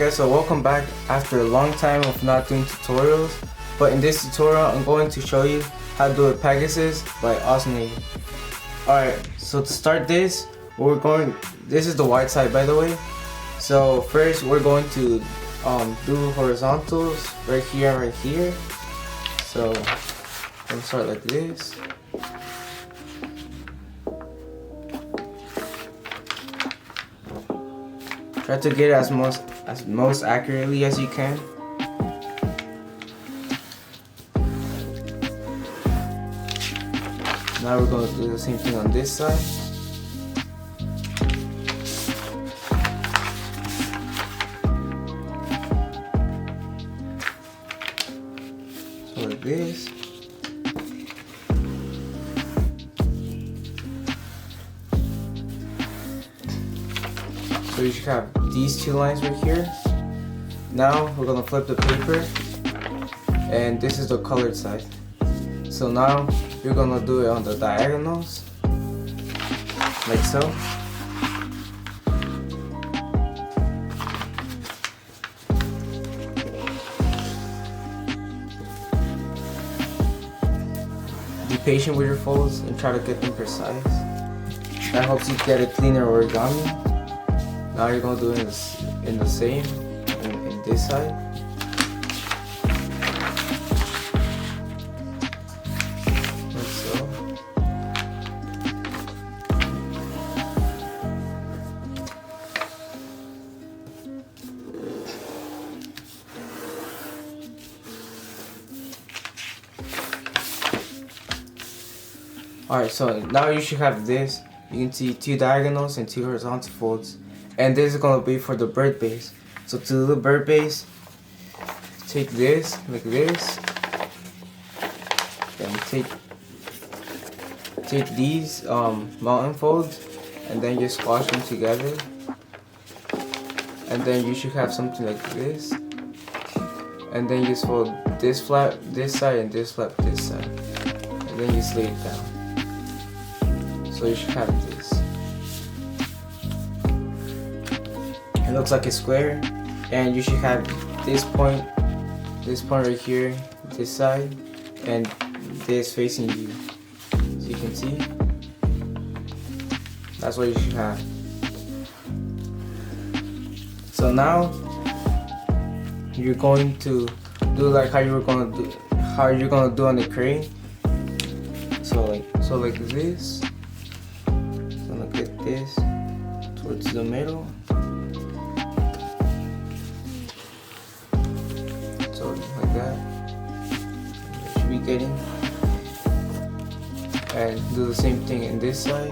guys, so welcome back after a long time of not doing tutorials, but in this tutorial I'm going to show you how to do a Pegasus by oscillating. Alright, so to start this, this is the wide side by the way. So first we're going to do horizontals right here and right here. So I'm going to start like this. Try to get it as most accurately as you can. Now we're going to do the same thing on this side. So like this. So you should have these two lines right here. Now we're gonna flip the paper, and this is the colored side. So now you're gonna do it on the diagonals, like so. Be patient with your folds and try to get them precise. That helps you get a cleaner origami. Now you're gonna do it in the same in this side. Like so. Alright, so now you should have this. You can see two diagonals and two horizontal folds. And this is going to be for the bird base. So to do the bird base, take this, like this. Then take these mountain folds and then just squash them together. And then you should have something like this. And then you just fold this flap this side and this flap this side. And then you lay it down. So you should have this. It looks like a square, and you should have this point right here, this side, and this facing you. So you can see, that's what you should have. So now you're going to do like how you're gonna do on the crane. So like this. So look at this towards the middle. Like that, you should be getting, and do the same thing in this side.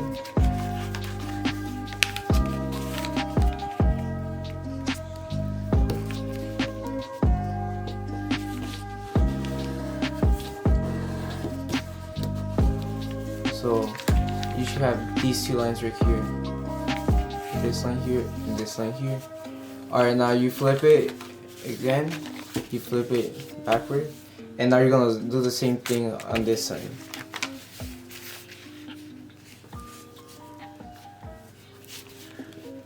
So you should have these two lines right here, this line here and this line here. Alright, now you flip it again. You flip it backward, and now you're gonna do the same thing on this side.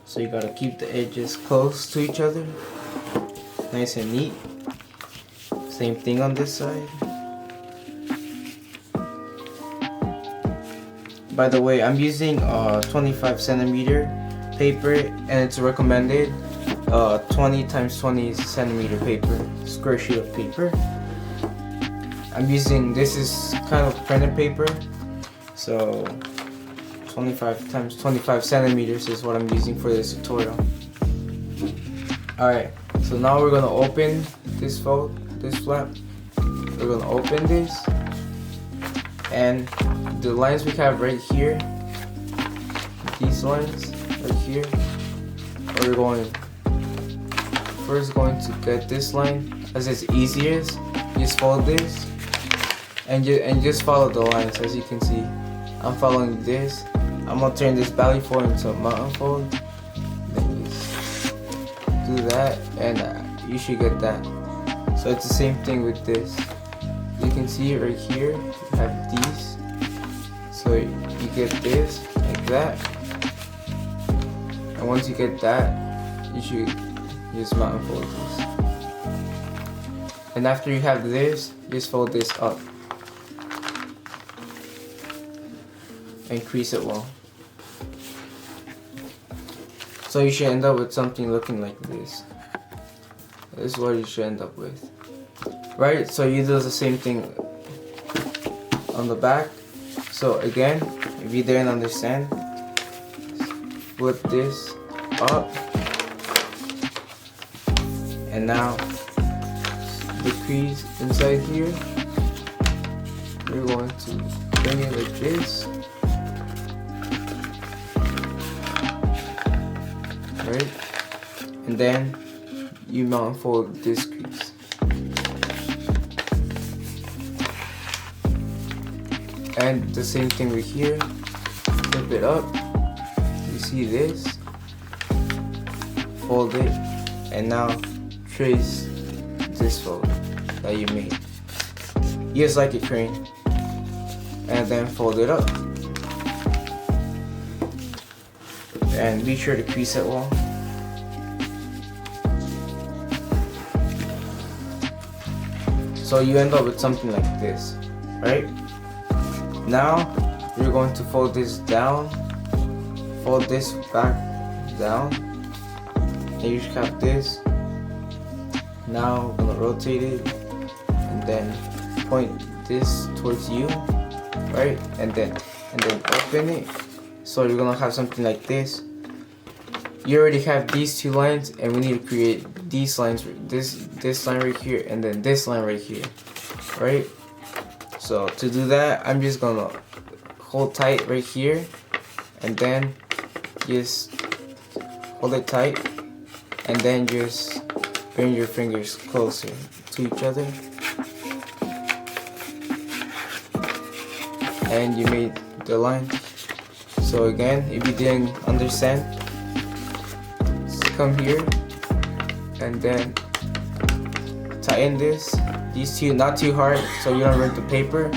So you gotta keep the edges close to each other, nice and neat. Same thing on this side. By the way, I'm using 25 centimeter paper, and it's recommended 20 times 20 centimeter paper, square sheet of paper. I'm using, this is kind of printed paper, so 25 times 25 centimeters is what I'm using for this tutorial. Alright, so now we're gonna open this fold, this flap. We're gonna open this, and the lines we have right here, these lines right here, we're first going to get this line as it's easiest. Just fold this and just follow the lines. As you can see, I'm following this. I'm gonna turn this belly fold into a mountain fold. Then just do that, and you should get that. So it's the same thing with this. You can see right here, you have these. So you get this like that, and once you get that, you should just mount and fold this. And after you have this, just fold this up and crease it well. So you should end up with something looking like this. This is what you should end up with. Right? So you do the same thing on the back. So again, if you didn't understand, flip this up. And now the crease inside here, we're going to bring it like this. Right? And then you mount and fold this crease. And the same thing right here. Flip it up. You see this? Fold it. And now trace this fold that you made. Just like a crane. And then fold it up. And be sure to crease it well. So you end up with something like this, right? Now you're going to fold this down, fold this back down, and you should have this. Now we're gonna rotate it and then point this towards you, right? And then open it. So you're gonna have something like this. You already have these two lines, and we need to create these lines. This line right here, and then this line right here, right? So to do that, I'm just gonna hold tight right here, and then just hold it tight, and then just bring your fingers closer to each other, and you made the line. So again, if you didn't understand, just come here and then tighten these two, not too hard so you don't rip the paper,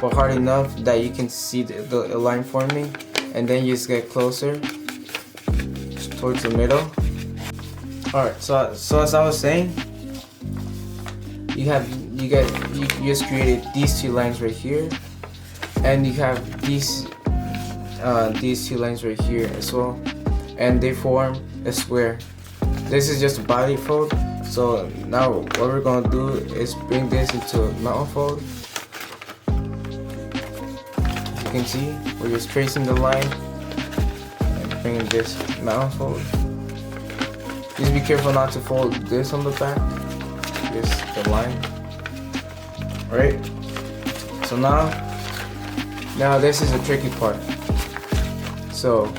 but hard enough that you can see the line forming, and then you just get closer towards the middle. Alright, so as I was saying, you just created these two lines right here, and you have these two lines right here as well, and they form a square. This is just a body fold. So now what we're gonna do is bring this into a mountain fold. As you can see, we're just tracing the line and bringing this mountain fold. Just be careful not to fold this on the back, just the line. Right? So now this is the tricky part. So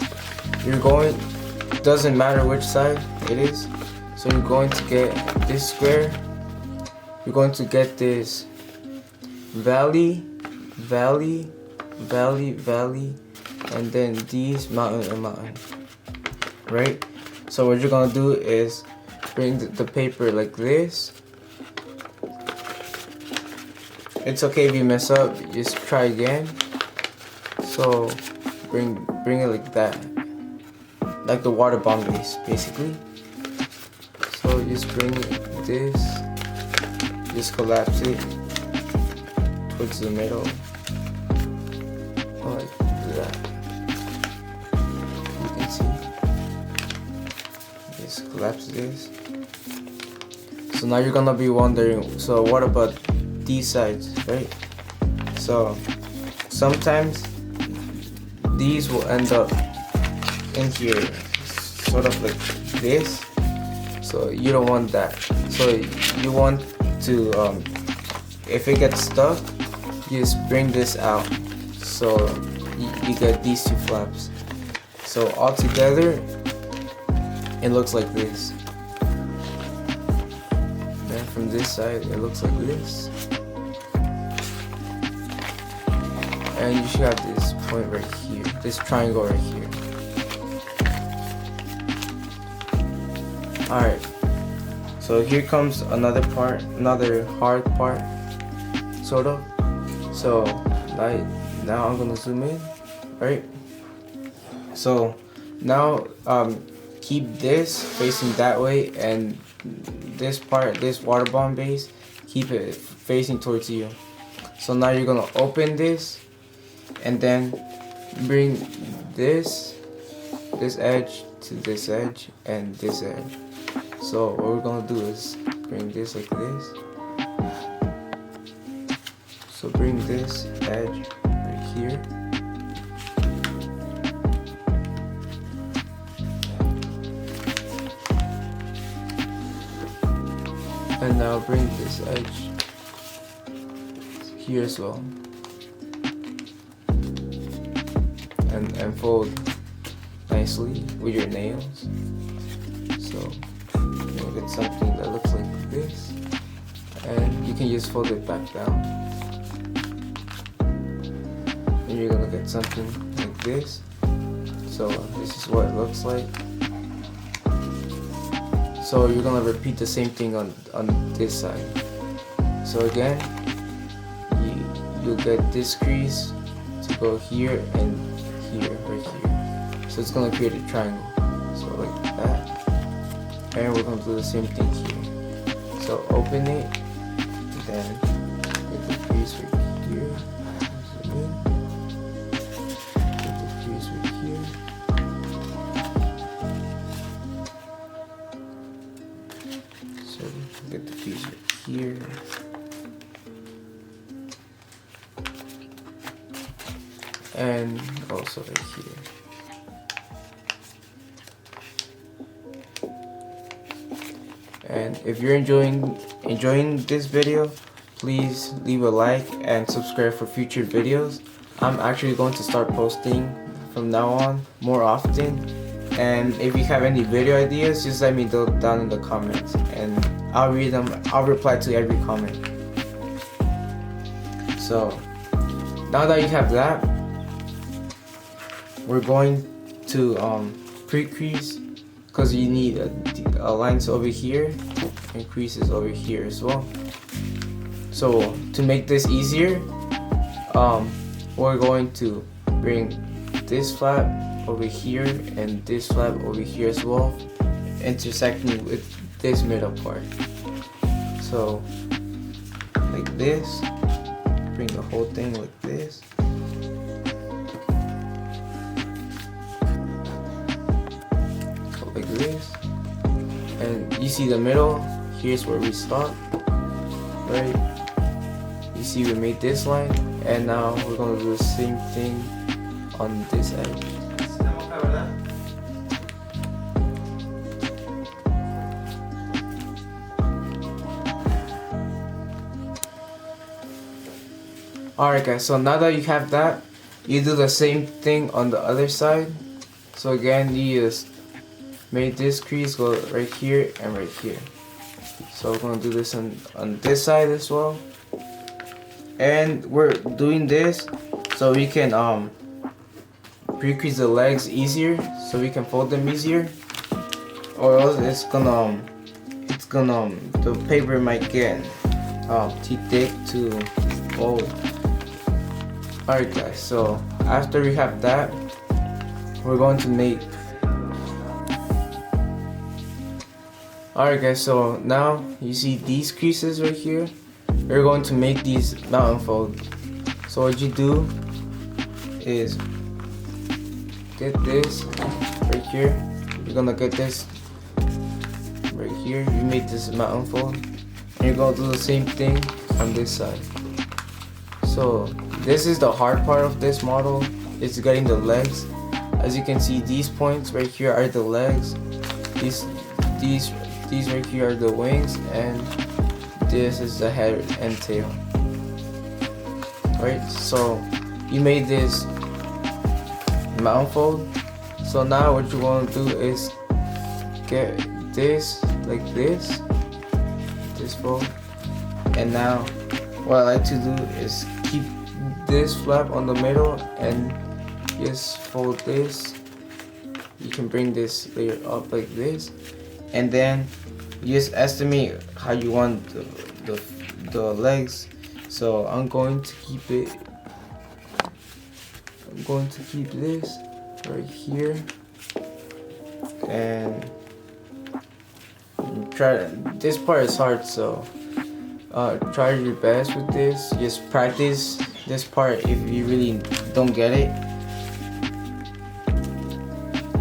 doesn't matter which side it is. So you're going to get this square. You're going to get this valley, valley, valley, valley, and then these mountain and mountain. Right? So what you're gonna do is bring the paper like this. It's okay if you mess up, just try again. So bring it like that, like the water bomb base, basically. So just bring this, just collapse it towards the middle, like that. You can see. Just collapse this. So now you're gonna be wondering, so what about these sides, right? So sometimes these will end up in here, sort of like this. So you don't want that. So you want to, if it gets stuck, you just bring this out. So you get these two flaps. So all together, it looks like this. Then from this side, it looks like this. And you should have this point right here, this triangle right here. Alright, so here comes another part, another hard part, sort of. So now I'm gonna zoom in, right? So now keep this facing that way, and this part, this water bomb base, keep it facing towards you. So now you're gonna open this and then bring this edge to this edge and this edge. So what we're gonna do is bring this like this. So bring this edge right here. And now bring this edge here as well. And fold nicely with your nails. So you'll get something that looks like this. And you can just fold it back down. And you're gonna get something like this. So this is what it looks like. So you're gonna repeat the same thing on this side. So again, you'll get this crease to go here and here, right here. So it's gonna create a triangle. So like that. And we're gonna do the same thing here. So open it, then get the crease right here. Zoom in. Get the crease right here. So get the piece right here. And also right here. And if you're enjoying this video, please leave a like and subscribe for future videos. I'm actually going to start posting from now on more often. And if you have any video ideas, just let me know down in the comments, and I'll read them. I'll reply to every comment. So now that you have that, we're going to pre-crease, because you need lines over here and creases over here as well. So to make this easier, we're going to bring this flap over here and this flap over here as well, intersecting with this middle part. So like this, bring the whole thing like this. Go like this, and you see the middle, here's where we stop, right? You see we made this line, and now we're gonna do the same thing on this edge. Alright guys, so now that you have that, you do the same thing on the other side. So again, you just made this crease go right here and right here. So we're gonna do this on this side as well. And we're doing this so we can pre-crease the legs easier, so we can fold them easier. Or else the paper might get too thick to fold. Alright guys, so after we have that, we're going to make... Alright guys, so now you see these creases right here. We're going to make these mountain fold. So what you do is get this right here. You're gonna get this right here. You made this mountain fold, and you're gonna do the same thing on this side. So this is the hard part of this model, is getting the legs. As you can see, these points right here are the legs. These right here are the wings, and this is the head and tail. Right, so you made this mountain fold. So now what you want to do is get this like this fold, and now what I like to do is keep this flap on the middle and just fold this. You can bring this layer up like this, and then you just estimate how you want the legs. So I'm going to keep this right here, and try. This part is hard, so try your best with this. Just practice this part if you really don't get it.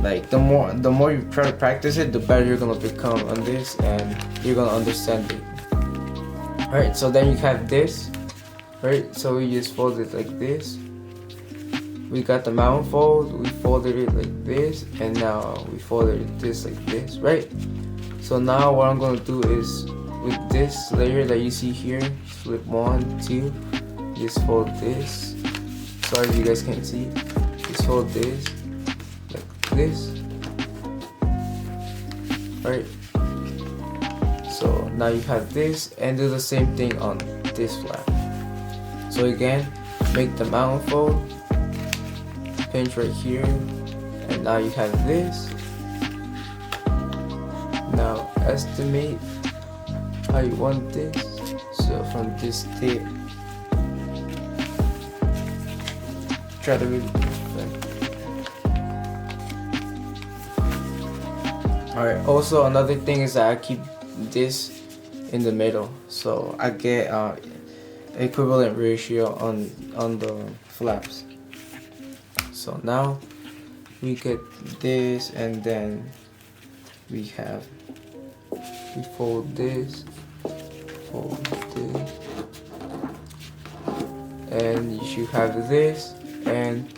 Like the more you try to practice it, the better you're gonna become on this, and you're gonna understand it. Alright, so then you have this, right? So we just fold it like this. We got the mountain fold, we folded it like this, and now we folded it this like this, right? So now what I'm gonna do is, with this layer that you see here, flip 1, 2, just fold this. Sorry if you guys can't see. Just fold this like this. Alright. So now you have this, and do the same thing on this flap. So again, make the mountain fold, pinch right here, and now you have this. Now estimate how you want this. So from this tip, try to really perfect. Alright, also another thing is that I keep this in the middle, so I get equivalent ratio on the flaps. So now we get this, and then we fold this, and you should have this, and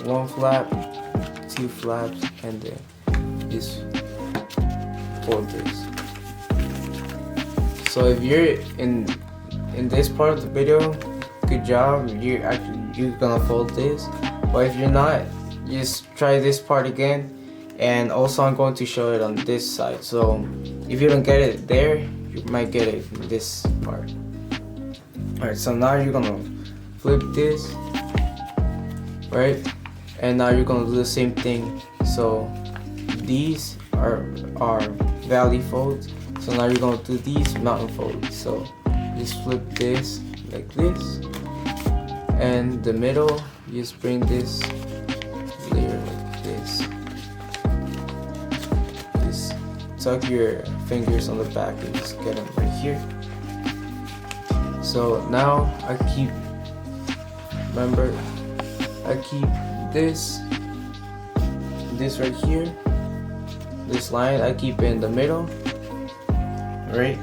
one flap, two flaps, and then just fold this. So if you're in this part of the video, good job, you're gonna fold this. But if you're not, just try this part again, and also I'm going to show it on this side. So if you don't get it there, you might get it in this part. Alright, so now you're gonna flip this, right? And now you're gonna do the same thing. So these are valley folds. So now you're gonna do these mountain folds. So just flip this like this, and the middle, you just bring this layer like this. Just tuck your fingers on the back and just get them right here. So now I keep this right here, this line I keep in the middle, right?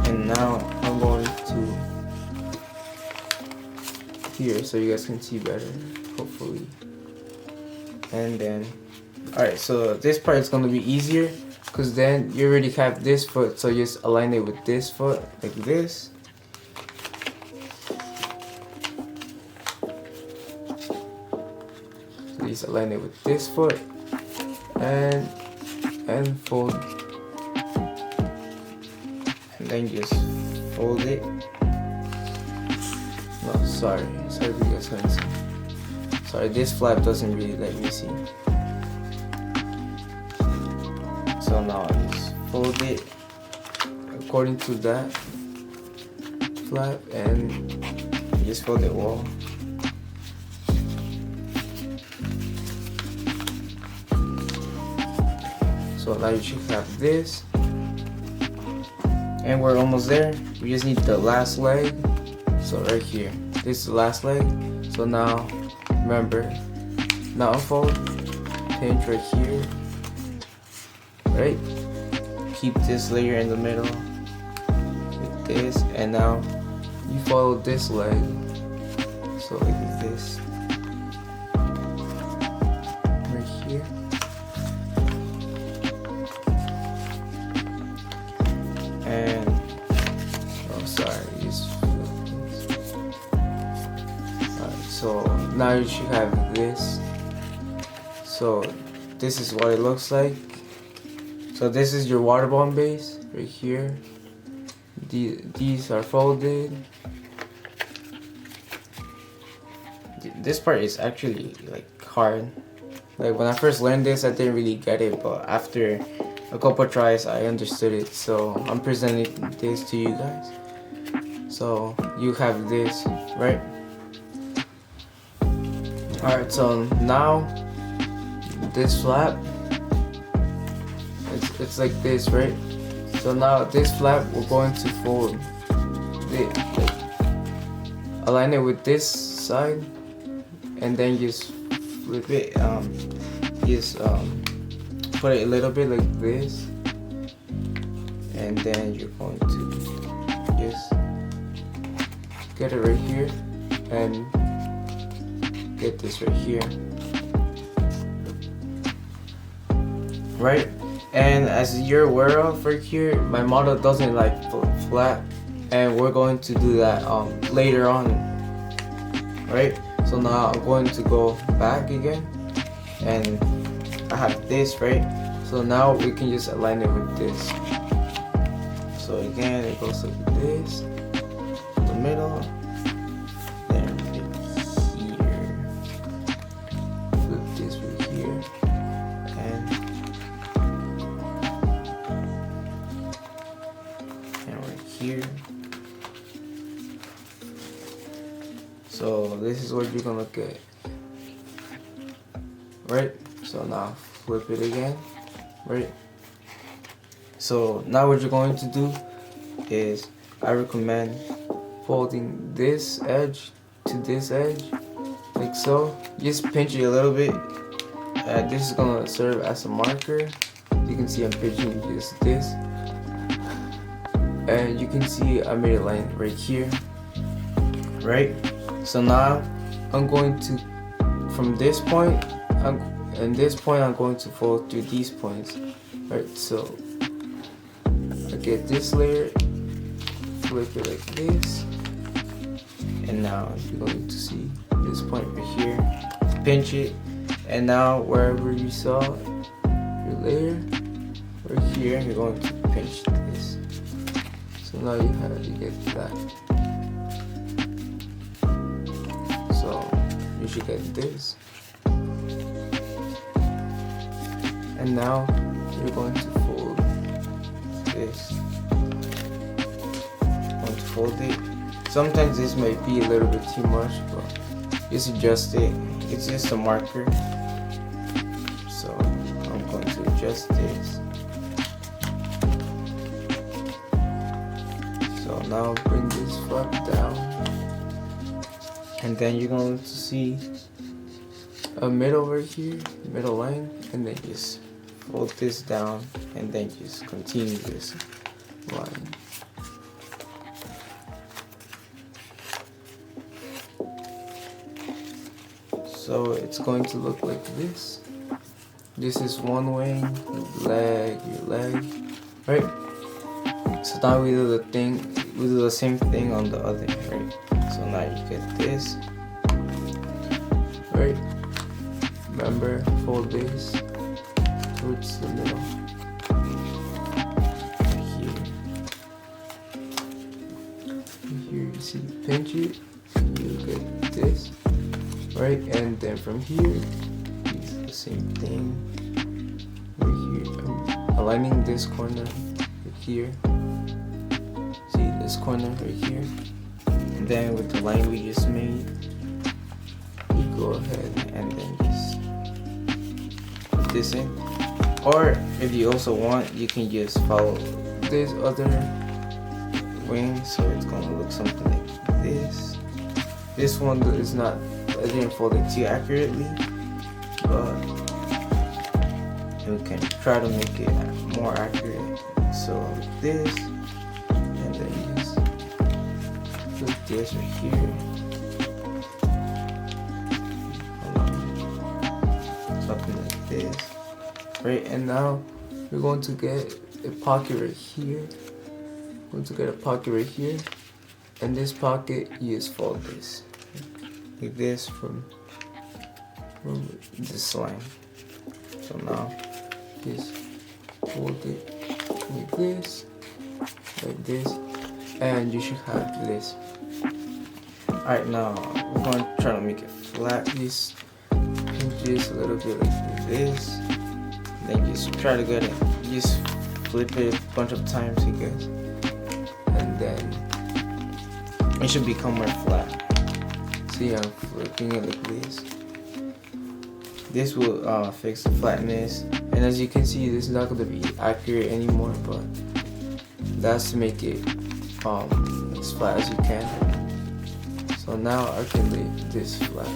And now I'm going to here so you guys can see better, hopefully. And then, alright, so this part is going to be easier because then you already have this foot, so just align it with this foot like this. So just align it with this foot and fold, and then just fold it. No, sorry if you guys can't see. Sorry, this flap doesn't really let me see. So now I just fold it according to that flap, and just fold it well. So now you should have this, and we're almost there. We just need the last leg. So right here, this is the last leg. So now remember, now unfold, pinch right here, right? Keep this layer in the middle like this, and now you follow this leg. So like this, right here. And oh, sorry, just so now you should have this. So this is what it looks like. So this is your water bomb base right here. These are folded. This part is actually like hard. Like when I first learned this, I didn't really get it, but after a couple tries, I understood it. So I'm presenting this to you guys. So you have this, right? Alright, so now this flap, it's like this, right? So now this flap we're going to fold it, like, align it with this side, and then just flip it. Just put it a little bit like this, and then you're going to just get it right here and get this right here, right? And as you're aware of right here, my model doesn't like flat, and we're going to do that later on, right? So now I'm going to go back again, and I have this, right? So now we can just align it with this. So again, it goes like this, in the middle, then right here, flip this right here, and right here. So this is what you're gonna look at, right? So now flip it again, right? So now what you're going to do is, I recommend folding this edge to this edge, like so. Just pinch it a little bit. This is gonna serve as a marker. You can see I'm pinching just this, and you can see I made a line right here, right? So now I'm going to, from this point, I'm going to fold through these points, right? So I get this layer, flip it like this, and now you're going to see this point right here, pinch it, and now wherever you saw your layer, right here, you're going to pinch this. So now you get that. So you should get this. And now you're going to fold this. I'm going to fold it. Sometimes this might be a little bit too much, but just adjust it. It's just a marker. So I'm going to adjust this. So now bring this flap down. And then you're going to see a middle right here, middle line, and then just fold this down, and then just continue this line. So it's going to look like this. This is one wing, your leg, right? So now we do the same thing on the other, right? So now you get this, right? Remember, fold this towards the middle, right here. Here you see, pinch it, you get this, right? And then from here, use the same thing. Right here, I'm aligning this corner right here. See this corner right here. And then with the line we just made, you go ahead and then just put this in. Or if you also want, you can just follow this other wing, so it's gonna look something like this. This one is not, I didn't fold it too accurately, but we can try to make it more accurate. So like this, and then just put this right here. Something like this. Right, and now we're going to get a pocket right here. We're going to get a pocket right here. And this pocket, you just fold this. Like this from this line. So now just fold it like this, and you should have this. Alright, now we're going to try to make it flat. Just pinch this a little bit like this. Then just try to get it. Just flip it a bunch of times, I guess, and then it should become more flat. See, I'm flipping it like this. this will fix the flatness. And as you can see, this is not going to be accurate anymore, but that's to make it as flat as you can. So now I can lay this flat.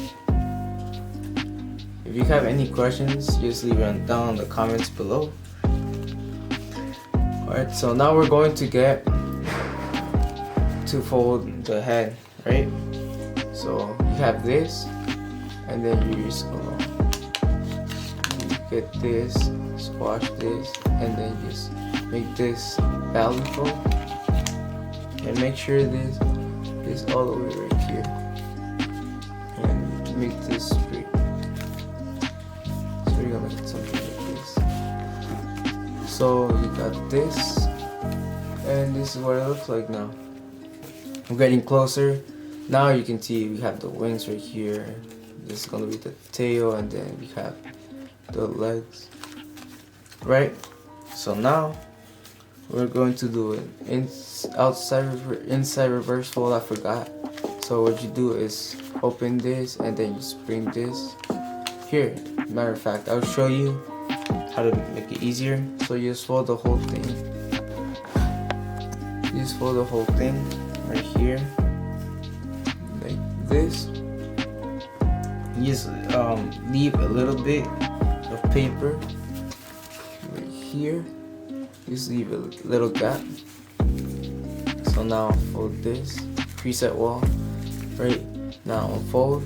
If you have any questions, just leave them down in the comments below. Alright, so now we're going to get to fold the head, right? So you have this, and then you're just gonna get this, squash this, and then just make this belly fold, and make sure this is all the way right here, and make this straight. So you're gonna get something like this. So you got this, and this is what it looks like now. I'm getting closer. Now you can see we have the wings right here. This is gonna be the tail, and then we have the legs, right? So now we're going to do it inside reverse fold. I forgot. So what you do is open this, and then you spring this here. Matter of fact, I'll show you how to make it easier. So you just fold the whole thing. You just fold the whole thing right here, like this. You just leave a little bit of paper right here. Just leave a little gap. So now fold this preset wall. Right now unfold,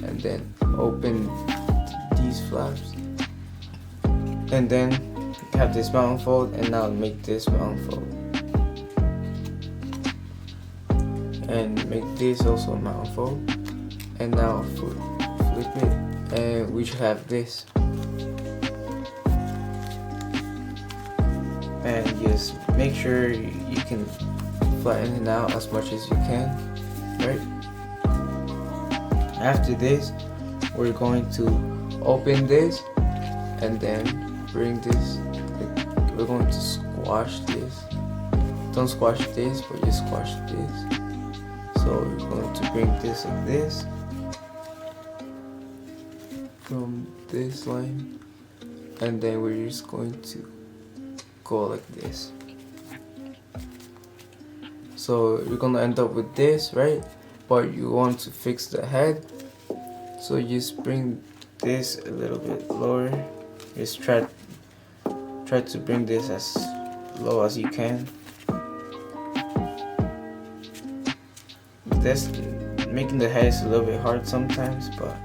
and then open these flaps, and then have this mountain fold, and now make this mountain fold, and make this also a mountain fold, and now flip it, and we should have this. And just make sure you can flatten it out as much as you can, right? After this, we're going to open this, and then bring this. We're going to squash this. Don't squash this, but just squash this. So we're going to bring this like this from this line, and then we're just going to go like this. So you're gonna end up with this, right? But you want to fix the head, so you just bring this a little bit lower. Just try to bring this as low as you can. This making the head is a little bit hard sometimes, but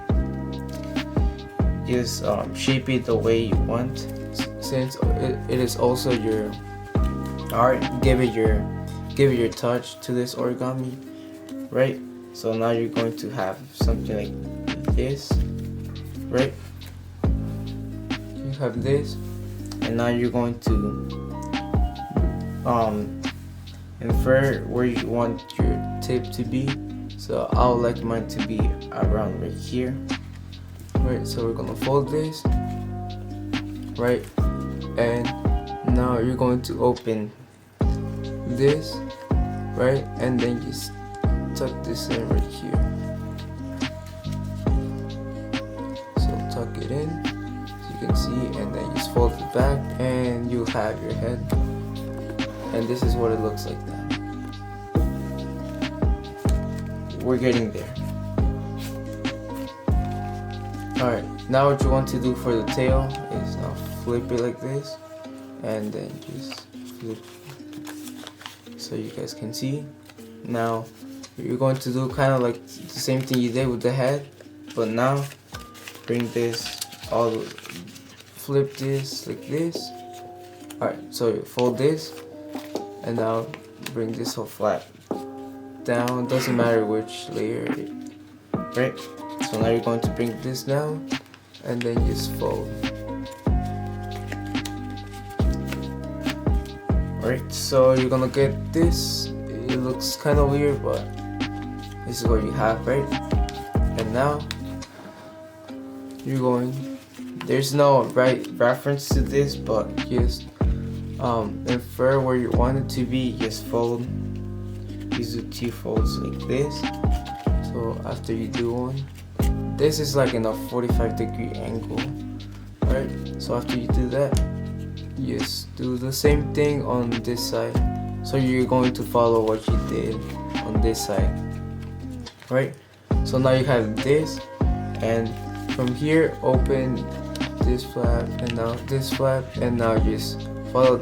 just shape it the way you want. Since it is also your art, give it your touch to this origami, right? So now you're going to have something like this, right? You have this, and now you're going to infer where you want your tip to be. So I would like mine to be around right here, right? So we're gonna fold this, right? And now you're going to open this, right? And then just tuck this in right here. So tuck it in, as you can see, and then just fold it back, and you have your head. And this is what it looks like now. We're getting there. Alright, now what you want to do for the tail is now flip it like this, and then just flip so you guys can see. Now you're going to do kind of like the same thing you did with the head, but now bring this flip this like this. Alright, so you fold this, and now bring this whole flat down. Doesn't matter which layer, right? So now you're going to bring this down, and then just fold. Alright, so you're gonna get this. It looks kind of weird, but this is what you have, right? And now you're going, there's no right reference to this, but just infer where you want it to be. Just fold. Use the two folds like this. So after you do one, this is like in a 45-degree angle, right? So after you do that, you just do the same thing on this side. So you're going to follow what you did on this side, right? So now you have this, and from here open this flap and now this flap, and now just follow,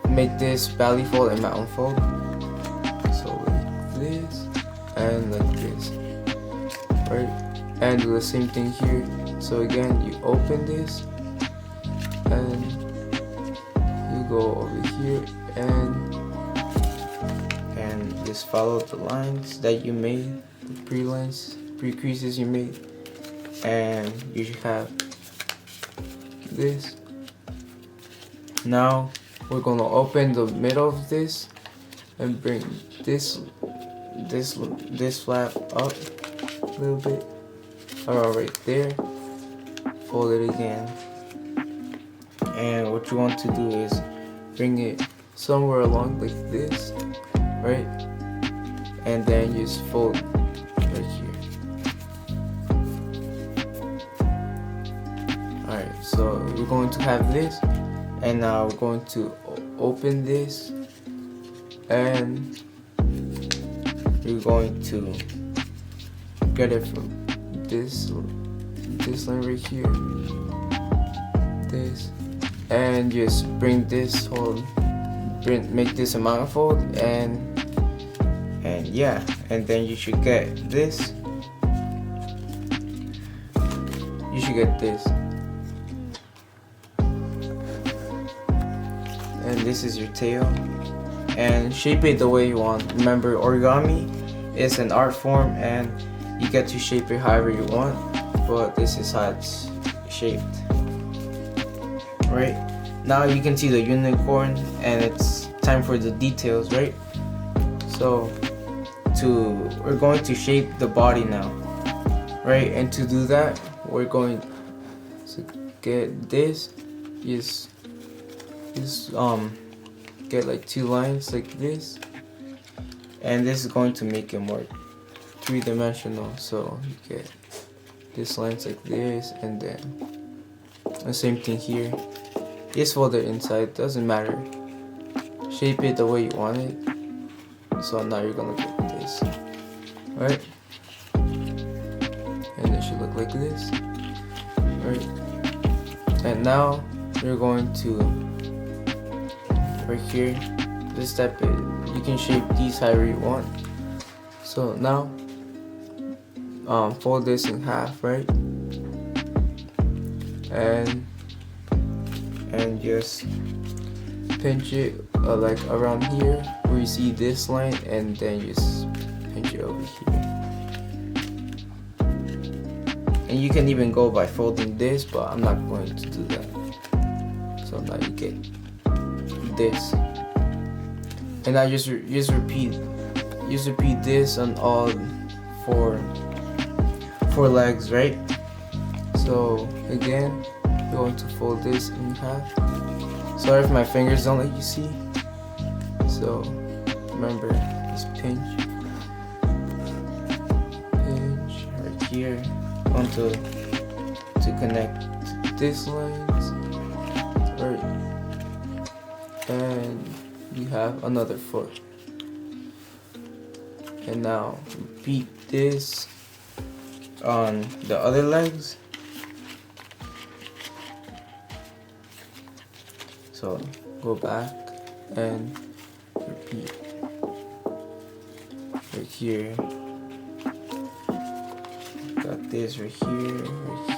make this belly fold and mountain fold. So like this and like this, right? And do the same thing here. So again, you open this and you go over here and just follow the lines that you made, the pre-creases you made, and you should have this. Now we're gonna open the middle of this and bring this flap up a little bit, around right there. Fold it again, and what you want to do is bring it somewhere along like this, right? And then you just fold right here. Alright, so you're going to have this, and now we're going to open this, and you're going to get it from this line right here, this, and just bring this whole, make this a manifold, and yeah, and then you should get this. You should get this, and this is your tail, and shape it the way you want. Remember, origami is an art form, and you get to shape it however you want, but this is how it's shaped. Right, now you can see the unicorn, and it's time for the details, right? So we're going to shape the body now, right? And to do that, we're going to get this, just get like two lines like this, and this is going to make it more three-dimensional. So you get this lines like this, and then the same thing here. Just fold it inside, doesn't matter. Shape it the way you want it. So now you're gonna get this, right? And it should look like this, right? And now you're going to, right here, just step it. You can shape these however you want. So now, fold this in half, right? And just pinch it like around here where you see this line, and then just pinch it over here. And you can even go by folding this, but I'm not going to do that. So now you get this, and now just repeat this on all four legs, right? So again, you're going to fold this in half. Sorry if my fingers don't let you see. So remember, just pinch right here onto to connect this lines, right? And you have another foot. And now repeat this on the other legs. So go back and repeat right here. Got this right here, right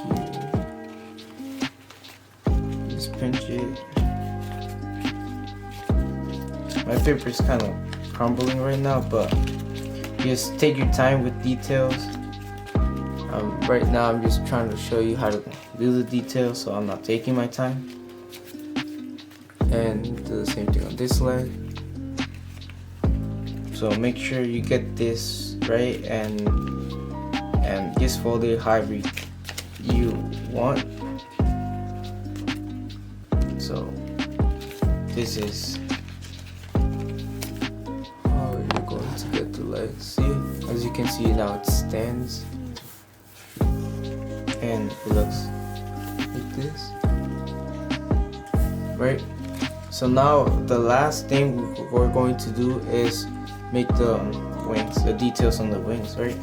here. Just pinch it. My paper's kind of crumbling right now, but just take your time with details. Right now I'm just trying to show you how to do the details, so I'm not taking my time. And do the same thing on this leg. So make sure you get this right, and just fold it however you want. So this is how you're going to get the legs. See, as you can see now, it stands. and it looks like this, right? So now the last thing we're going to do is make the wings, the details on the wings, right?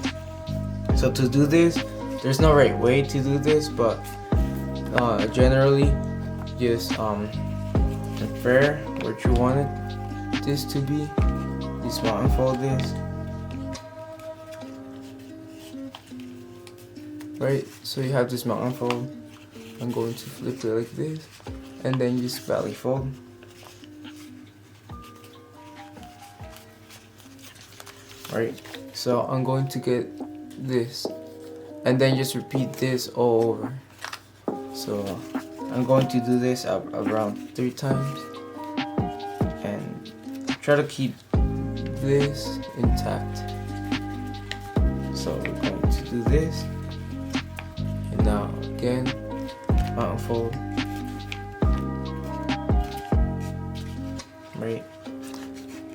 So to do this, there's no right way to do this, but generally just infer what you wanted this to be. Just unfold this, right? So you have this mountain fold. I'm going to flip it like this, and then just valley fold. Right, so I'm going to get this, and then just repeat this all over. So I'm going to do this around 3 times, and try to keep this intact. So we're going to do this, and now again, mountain fold, right?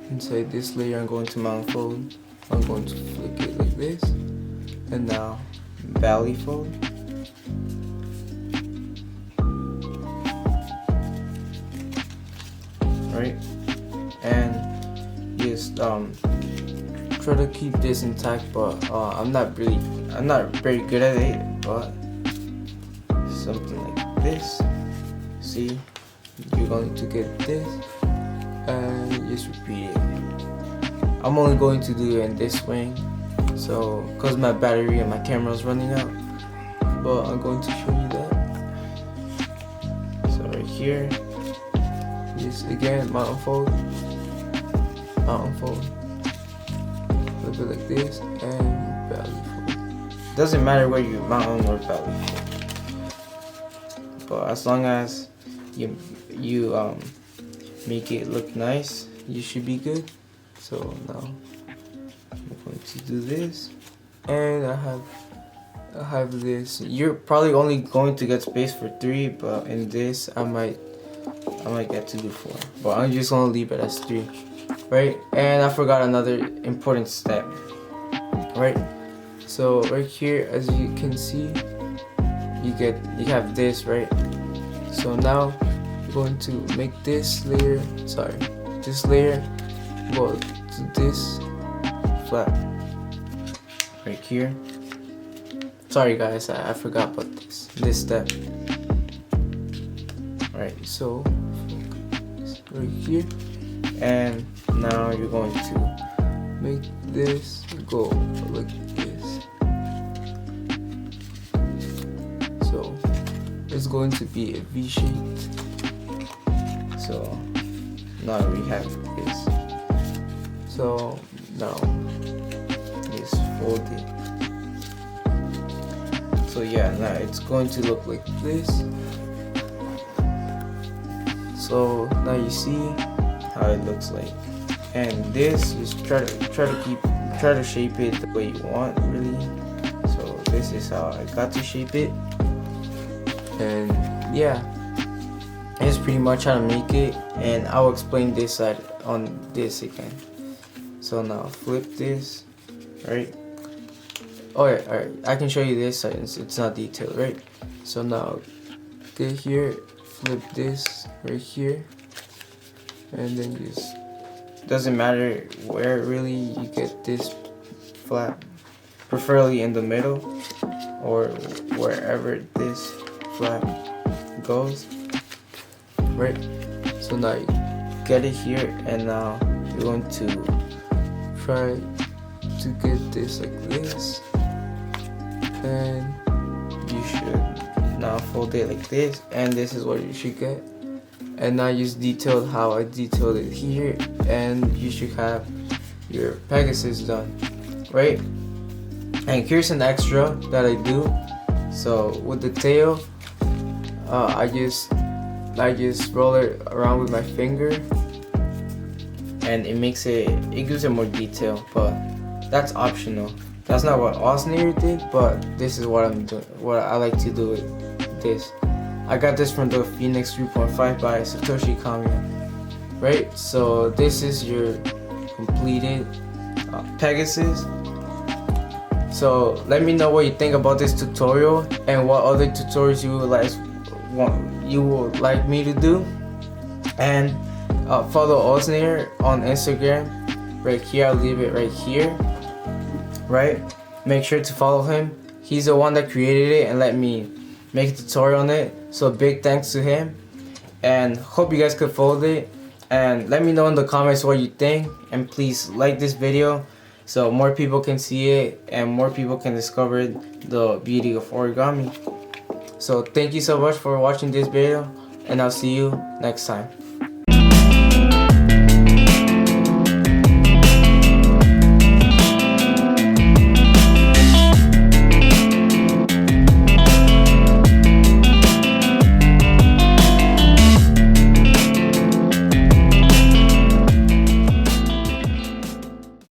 Inside this layer, I'm going to mountain fold. I'm going to flick it like this, and now valley fold. Right, and just try to keep this intact, but I'm not very good at it, but something like this. See, you're going to get this and just repeat it. I'm only going to do it in this wing, so because my battery and my camera is running out, but I'm going to show you that. So right here, just again mountain fold, a little bit like this, and valley fold. Doesn't matter where you mountain or valley fold, but as long as you make it look nice, you should be good. So now I'm going to do this, and I have this. You're probably only going to get space for 3, but in this I might get to do 4, but I'm just gonna leave it as 3, right? And I forgot another important step, right? So right here, as you can see, you have this, right? So now you're going to make this layer, go to this flap right here. Sorry guys, I forgot about this step. Right, so right here, and now you're going to make this go like this. So it's going to be a V shape. So now we have this. So now just fold it. So yeah, now it's going to look like this. So now you see how it looks like, and this is try to shape it the way you want, really. So this is how I got to shape it, and yeah, it's pretty much how to make it, and I'll explain this side on this again. So now flip this, right? Oh yeah, alright, I can show you this side, it's not detailed, right? So now get here, flip this right here, and then just, doesn't matter where really you get this flap, preferably in the middle or wherever this flap goes, right? So now you get it here, and now you're going to try to get this like this, and you should now fold it like this, and this is what you should get. And now just detailed how I detailed it here, and you should have your Pegasus done, right? And here's an extra that I do. So with the tail, I just roll it around with my finger, and it gives it more detail, but that's optional. That's not what Osneer did, but this is what I'm doing, what I like to do with this. I got this from the Phoenix 3.5 by Satoshi Kamiya, right? So this is your completed Pegasus. So let me know what you think about this tutorial and what other tutorials you would like me to do. And follow Osner on Instagram right here. I'll leave it right here. Right, make sure to follow him. He's the one that created it and let me make a tutorial on it, so big thanks to him. And hope you guys could follow it, and let me know in the comments what you think, and please like this video so more people can see it and more people can discover the beauty of origami. So thank you so much for watching this video, and I'll see you next time.